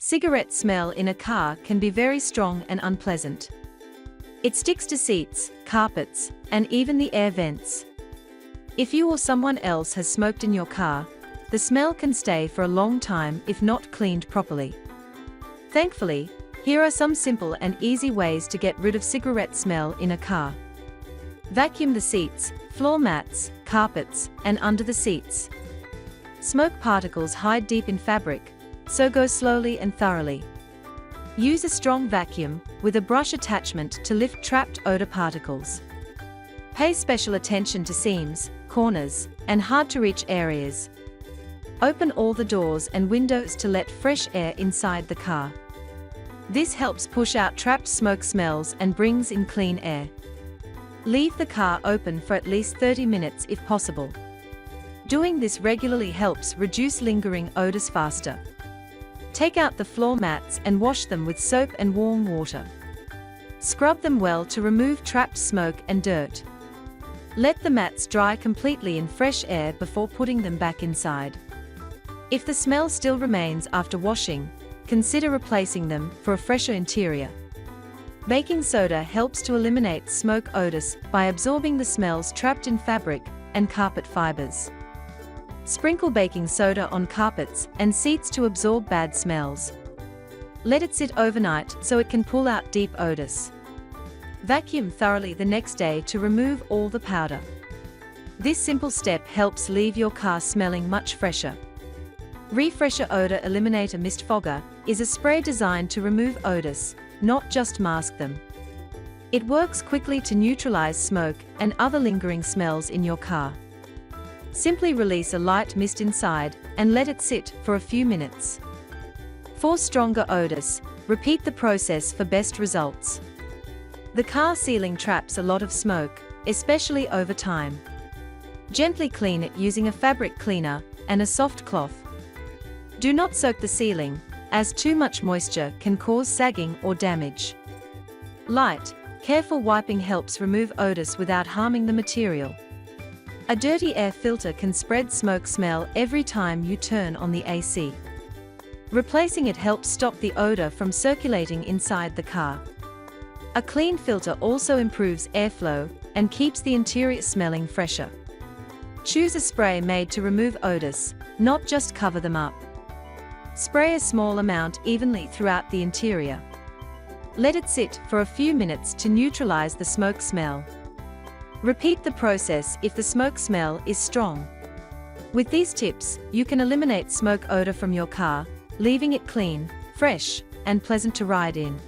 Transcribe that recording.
Cigarette smell in a car can be very strong and unpleasant. It sticks to seats, carpets, and even the air vents. If you or someone else has smoked in your car, the smell can stay for a long time if not cleaned properly. Thankfully, here are some simple and easy ways to get rid of cigarette smell in a car. Vacuum the seats, floor mats, carpets, and under the seats. Smoke particles hide deep in fabric, so go slowly and thoroughly. Use a strong vacuum, with a brush attachment to lift trapped odor particles. Pay special attention to seams, corners, and hard-to-reach areas. Open all the doors and windows to let fresh air inside the car. This helps push out trapped smoke smells and brings in clean air. Leave the car open for at least 30 minutes if possible. Doing this regularly helps reduce lingering odors faster. Take out the floor mats and wash them with soap and warm water. Scrub them well to remove trapped smoke and dirt. Let the mats dry completely in fresh air before putting them back inside. If the smell still remains after washing, consider replacing them for a fresher interior. Baking soda helps to eliminate smoke odors by absorbing the smells trapped in fabric and carpet fibers. Sprinkle baking soda on carpets and seats to absorb bad smells. Let it sit overnight so it can pull out deep odors. Vacuum thoroughly the next day to remove all the powder. This simple step helps leave your car smelling much fresher. Refresher Odor Eliminator Mist Fogger is a spray designed to remove odors, not just mask them. It works quickly to neutralize smoke and other lingering smells in your car. Simply release a light mist inside and let it sit for a few minutes. For stronger odors, repeat the process for best results. The car ceiling traps a lot of smoke, especially over time. Gently clean it using a fabric cleaner and a soft cloth. Do not soak the ceiling, as too much moisture can cause sagging or damage. Light, careful wiping helps remove odors without harming the material. A dirty air filter can spread smoke smell every time you turn on the AC. Replacing it helps stop the odor from circulating inside the car. A clean filter also improves airflow and keeps the interior smelling fresher. Choose a spray made to remove odors, not just cover them up. Spray a small amount evenly throughout the interior. Let it sit for a few minutes to neutralize the smoke smell. Repeat the process if the smoke smell is strong. With these tips, you can eliminate smoke odor from your car, leaving it clean, fresh, and pleasant to ride in.